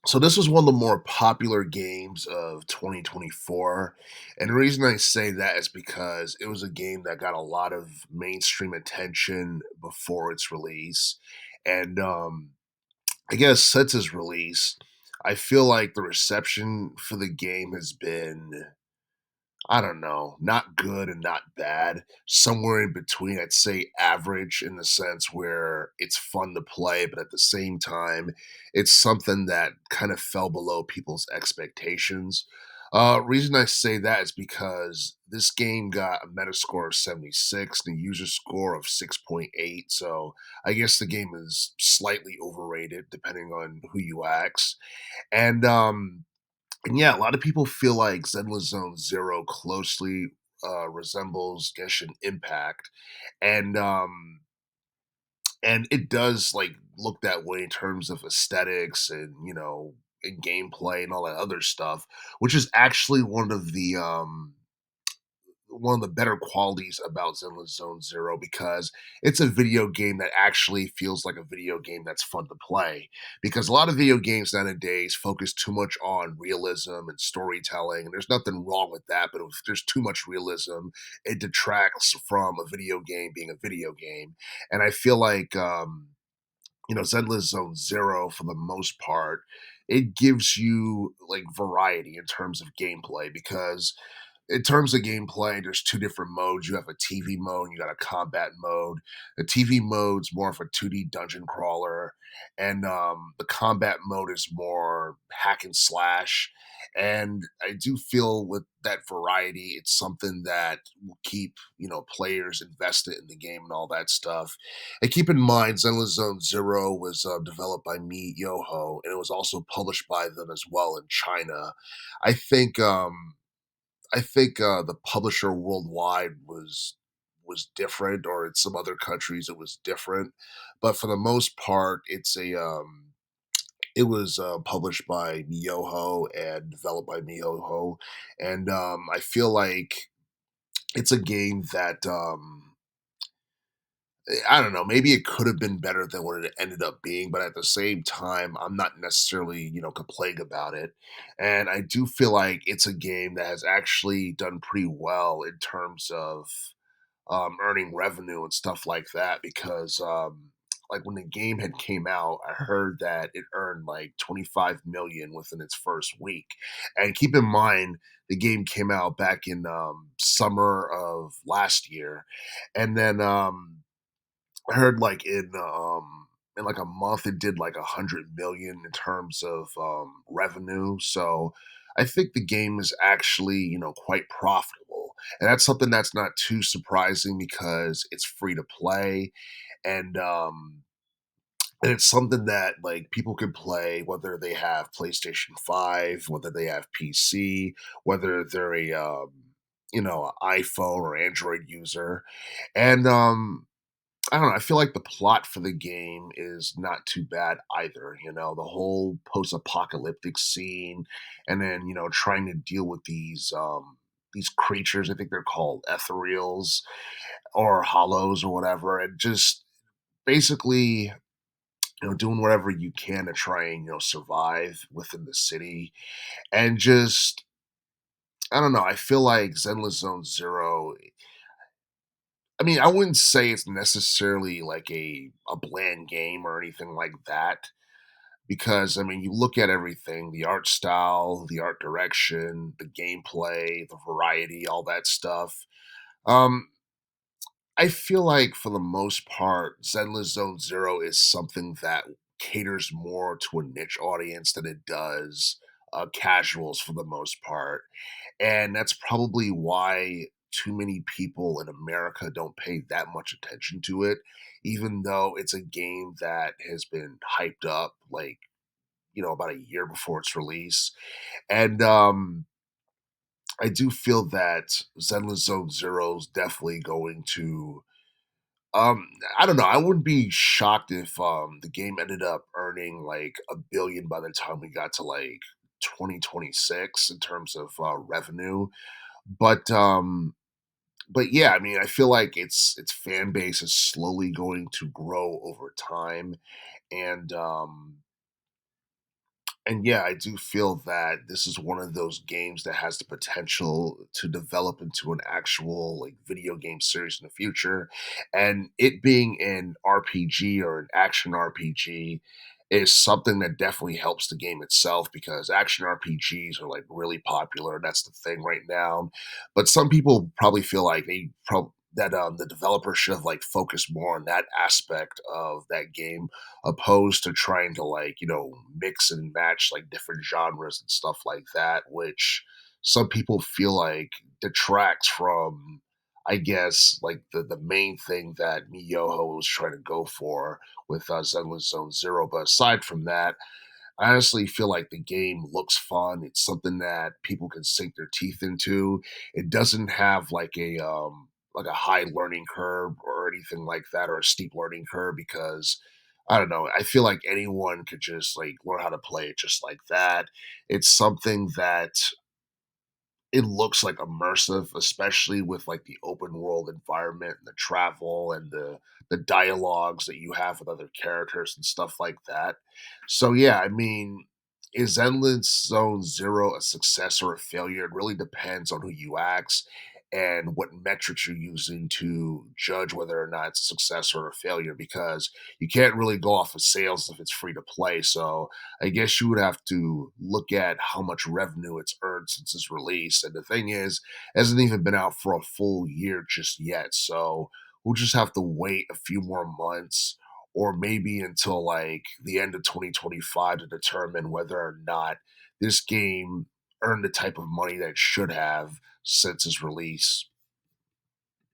So this was one of the more popular games of 2024. And the reason I say that is because it was a game that got a lot of mainstream attention before its release. And I guess since its release, I feel like the reception for the game has been, I don't know, not good and not bad. Somewhere in between, I'd say average in the sense where it's fun to play, but at the same time, it's something that kind of fell below people's expectations. Reason I say that is because this game got a Metascore of 76 and a user score of 6.8. So I guess the game is slightly overrated depending on who you ask. And and yeah, a lot of people feel like Zenless Zone Zero closely resembles Genshin Impact, and and it does like look that way in terms of aesthetics and and gameplay and all that other stuff, which is actually one of the better qualities about Zenless Zone Zero because it's a video game that actually feels like a video game that's fun to play. Because a lot of video games nowadays focus too much on realism and storytelling, and there's nothing wrong with that. But if there's too much realism, it detracts from a video game being a video game. And I feel like Zenless Zone Zero, for the most part, it gives you like variety in terms of gameplay because in terms of gameplay, there's two different modes. You have a TV mode, and you got a combat mode. The TV mode's more of a 2D dungeon crawler, and the combat mode is more hack and slash. And I do feel with that variety, it's something that will keep players invested in the game and all that stuff. And keep in mind, Zenless Zone Zero was developed by Me Yoho, and it was also published by them as well in China. I think the publisher worldwide was different, or in some other countries it was different. But for the most part, it was published by Miyoho and developed by Miyoho, and I feel like it's a game that I don't know. Maybe it could have been better than what it ended up being, but at the same time, I'm not necessarily, complaining about it. And I do feel like it's a game that has actually done pretty well in terms of earning revenue and stuff like that. Because, like when the game had came out, I heard that it earned like 25 million within its first week. And keep in mind, the game came out back in summer of last year, and then I heard like in like a month it did like 100 million in terms of revenue. So I think the game is actually quite profitable, and that's something that's not too surprising because it's free to play, and and it's something that like people can play whether they have PlayStation 5, whether they have PC, whether they're a iPhone or Android user, and I don't know. I feel like the plot for the game is not too bad either. The whole post-apocalyptic scene, and then trying to deal with these creatures. I think they're called ethereals or hollows or whatever, and just basically doing whatever you can to try and survive within the city, and just I don't know. I feel like Zenless Zone Zero. I mean, I wouldn't say it's necessarily like a bland game or anything like that because I mean, you look at everything, the art style, the art direction, the gameplay, the variety, all that stuff. Um I feel like for the most part, Zenless Zone Zero is something that caters more to a niche audience than it does casuals for the most part. And that's probably why too many people in America don't pay that much attention to it, even though it's a game that has been hyped up like, about a year before its release. And I do feel that Zenless Zone Zero is definitely going to um, I don't know. I wouldn't be shocked if the game ended up earning like a billion by the time we got to like 2026 in terms of revenue. But but yeah, I mean, I feel like its fan base is slowly going to grow over time, and And yeah, I do feel that this is one of those games that has the potential to develop into an actual like video game series in the future. And it being an RPG or an action RPG is something that definitely helps the game itself because action RPGs are like really popular. That's the thing right now. But some people probably feel like the developer should have like focused more on that aspect of that game opposed to trying to like mix and match like different genres and stuff like that, which some people feel like detracts from, I guess, like the main thing that Miyoho was trying to go for with Zenless Zone Zero. But aside from that, I honestly feel like the game looks fun. It's something that people can sink their teeth into. It doesn't have like a high learning curve or anything like that, or a steep learning curve because I don't know. I feel like anyone could just like learn how to play it just like that. It's something that it looks like immersive, especially with like the open world environment and the travel and the dialogues that you have with other characters and stuff like that. So yeah, I mean, is Endless Zone Zero a success or a failure? It really depends on who you ask and what metrics you're using to judge whether or not it's a success or a failure because you can't really go off of sales if it's free to play. So I guess you would have to look at how much revenue it's earned since its release. And the thing is, it hasn't even been out for a full year just yet. So we'll just have to wait a few more months or maybe until like the end of 2025 to determine whether or not this game earned the type of money that it should have since its release.